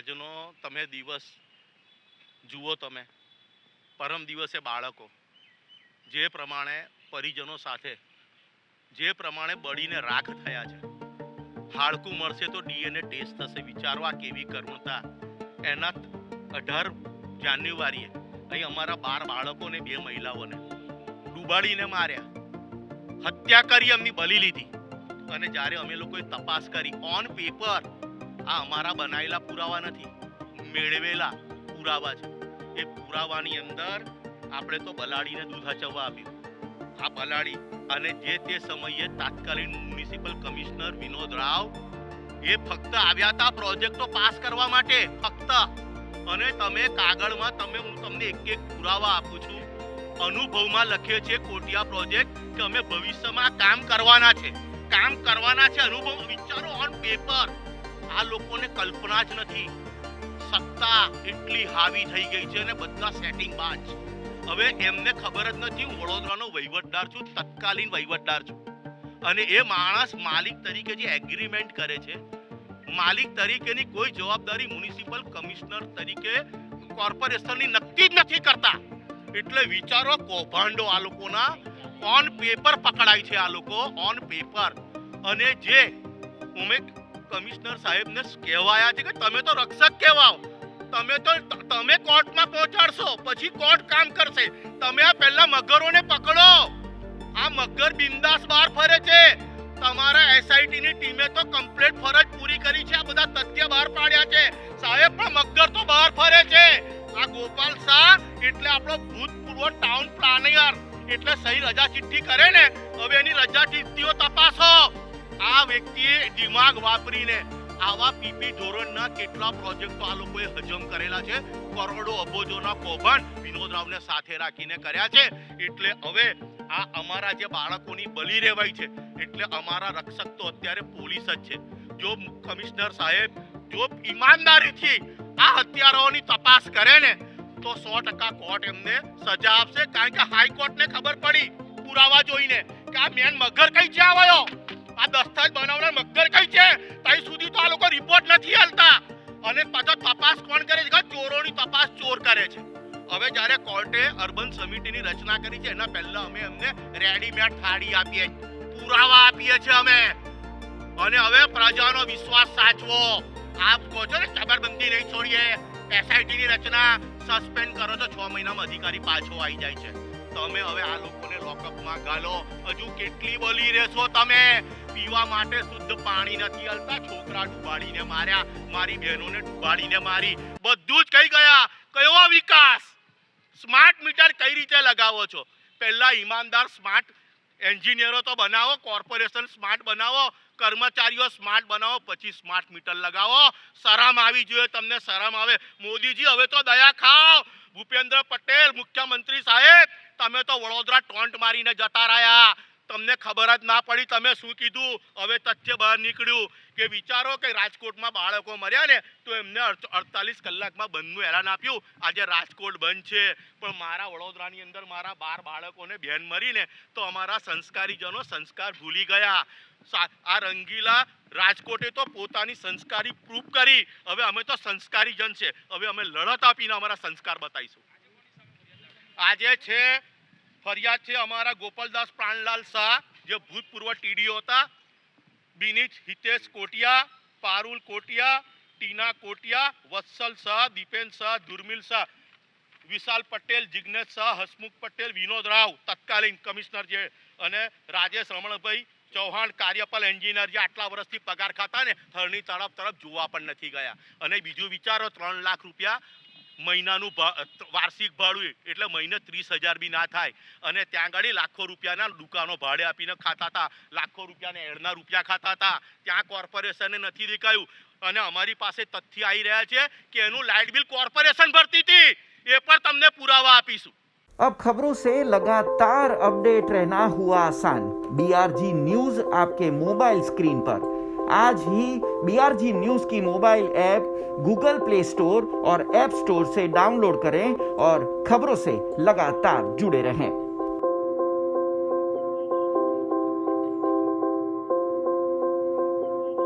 આજનો તમે દિવસ જુઓ, તમે પરમ દિવસે બાળકો જે પ્રમાણે પરિજનો સાથે જે પ્રમાણે બળીને રાખ થયા છે, હાડકું મળશે તો DNA ટેસ્ટ થશે. વિચારવા કેવી કરુણતા. એના 18 જાન્યુઆરીએ અહીં અમારા 12 બાળકોને 2 મહિલાઓને ડૂબાડીને માર્યા, હત્યા કરી, એમની બલી લીધી. અને જ્યારે અમે લોકોએ તપાસ કરી ઓન પેપર, આ અમારા બનાવેલા પુરાવા નથી, મેળવેલા પુરાવા છે. એ પુરાવાની અંદર આપણે તો બલાડીને દૂધ હચવવા આપ્યું. આ બલાડી અને જે તે સમયે તાત્કાલિક મ્યુનિસિપલ કમિશનર વિનોદ રાવ એ ફક્ત આવ્યા હતા પ્રોજેક્ટો પાસ કરવા માટે, ફક્ત. અને તમે કાગળમાં હું તમને એક પુરાવા આપું છું. અનુભવમાં લખે છે કોટિયા પ્રોજેક્ટ કે અમે ભવિષ્યમાં કામ કરવાના છે. અનુભવ વિચારો ઓન પેપર. આ લોકોને કલ્પના જ નથી. સત્તા એટલી હાવી થઈ ગઈ છે અને બધા સેટિંગ બાજ. હવે એમને ખબર જ નથી હું વડોદરાનો વહીવટદાર છું, તત્કાલીન વહીવટદાર છું. અને એ માણસ માલિક તરીકે જે એગ્રીમેન્ટ કરે છે, માલિક તરીકેની કોઈ જવાબદારી મ્યુનિસિપલ કમિશનર તરીકે કોર્પોરેશનની નક્કી જ નથી કરતા. એટલે વિચારો કૌભાંડો આ લોકોના ઓન પેપર પકડાય છે. આ લોકો ઓન પેપર. અને જે ઉમે કમિશનર સાહેબને કહેવાયા છે કે તમે તો રક્ષક કહેવાઓ, તમે કોર્ટમાં પહોંચાડશો, પછી કોર્ટ કામ કરશે. તમે આ પહેલા મગરોને પકડો. આ મગર બિંદાસ બહાર ફરે છે. તમારા SIT ની ટીમે તો કમ્પ્લીટ ફરજ પૂરી કરી છે. આ બધા તથ્ય બહાર પાડ્યા છે. સાહેબ પણ મગર તો બહાર ફરે છે. આ ગોપાલ શાહ એટલે આપણો ભૂતપૂર્વ ટાઉન પ્લાનર, એટલે સહી રજા ચિઠ્ઠી કરે ને, હવે એની રજા ચિઠ્ઠીઓ તપાસો. આ વ્યક્તિએ દિમાગ વાપરીને આવા PP ધોરણના કેટલા પ્રોજેક્ટો આ લોકોએ હજમ કરેલા છે. કરોડો અબજોના કૌભાંડ વિનોદ રાવને સાથે રાખીને કર્યા છે. એટલે હવે આ અમારા જે બાળકોની બલી રેવાય છે, એટલે અમારા રક્ષક તો અત્યારે પોલીસ જ છે. જો કમિશનર સાહેબ જો ઈમાનદારીથી આ હત્યારાઓની તપાસ કરે ને તો 100% કોર્ટ એમને સજા આપશે. કારણ કે હાઈકોર્ટને ખબર પડી પુરાવા જોઈને કે આ મેન મગર કઈ છે આવ્યો, આ દસ્તાવેજ બનાવનાર મગર કઈ છે. ત્યાં સુધી તો આ લોકો રિપોર્ટ નથી આલતા. અને પાછો તપાસ કોણ કરે છે? ચોરોની તપાસ ચોર કરે છે. હવે જ્યારે કોર્ટે અર્બન સમિતિની રચના કરી છે, એના પહેલા અમે એમને રેડીમેડ થાળી આપીએ, પુરાવા આપીએ છીએ અમે. અને હવે પ્રજાનો વિશ્વાસ સાચવો. આપ કહો છો ને જબરબંધી નહીં છોડીએ, SIT ની રચના સસ્પેન્ડ કરો તો 6 મહિનામાં અધિકારી પાછો આવી જાય છે. તમે હવે આ લોકોને લોકઅપમાં ગાલો. હજુ કેટલી બલી રહેશો તમે? પીવા માટે શુદ્ધ પાણી નથી આલતા. છોકરા ડૂબાડીને માર્યા, મારી બહેનોને ડૂબાડીને મારી. બધું જ કઈ ગયા. કયો વિકાસ? સ્માર્ટ મીટર કઈ રીતે લગાવો છો? પહેલા ઈમાનદાર સ્માર્ટ એન્જિનિયરો તો બનાવો, કોર્પોરેશન સ્માર્ટ બનાવો, કર્મચારીઓ સ્માર્ટ બનાવો, પછી સ્માર્ટ મીટર લગાવો. શરમ આવી જોઈએ તમને, શરમ આવે. મોદીજી હવે તો દયા ખાઓ. ભૂપેન્દ્ર પટેલ મુખ્યમંત્રી સાહેબ, તમે તો વડોદરા ટોન્ટ મારીને જતા રહ્યા. તમને ખબર જ ના પડી તમે શું કીધું. હવે તથ્ય બહાર નીકળ્યું કે વિચારો કે રાજકોટમાં બાળકો મર્યા ને તો એમને 48 કલાકમાં બંધનું એલાન આપ્યું. આજે રાજકોટ બંધ છે, પણ મારા વડોદરાની અંદર મારા 12 બાળકોને બેન મરીને તો અમારા સંસ્કારીજનો સંસ્કાર ભૂલી ગયા. આ રંગીલા રાજકોટે તો પોતાની સંસ્કારી પ્રૂફ કરી. હવે અમે તો સંસ્કારી જન છે. હવે અમે લડત આપીને અમારા સંસ્કાર બતાવીશું. આજે છે ફરિયાદ છે અમારા ગોપાલદાસ પ્રાણલાલ શાહ, જે ભૂતપૂર્વ TDO હતા. બિનીચ હિતેશ કોટિયા, પારુલ કોટિયા, ટીના કોટિયા, વત્સલ શાહ, દીપેન શાહ, દુર્મિલ શાહ, વિશાલ પટેલ, જિગ્નેશ શાહ, હસમુખ પટેલ, વિનોદ રાવ તત્કાલીન કમિશનર જે, અને રાજેશ રમણભાઈ ચૌહાણ કાર્યપાલ એન્જિનિયર, જે આટલા વર્ષથી પગાર ખાતા ને હરની તરફ જોવા પણ નથી ગયા. અને બીજું વિચારો 3 લાખ રૂપિયા મહિનાનું વાર્ષિક ભાડું, એટલે મહિને 30,000 બી ના થાય. અને ત્યાં આગળ લાખો રૂપિયાના દુકાનો ભાડે આપીને ખાતા હતા, લાખો રૂપિયાના એડના રૂપિયા ખાતા હતા. ત્યાં કોર્પોરેશને નથી દેખાયું. અને અમારી પાસે તથ્ય આવી રહ્યા છે કે એનું લાઇટ બિલ કોર્પોરેશન ભરતી હતી. એ પણ તમને પુરાવા આપીશું. अब खबरों से लगातार अपडेट रहना हुआ आसान. BRG न्यूज आपके मोबाइल स्क्रीन पर. आज ही BRG न्यूज की mobile app Google play store और ऐप स्टोर से डाउनलोड करें और खबरों से लगातार जुड़े रहें.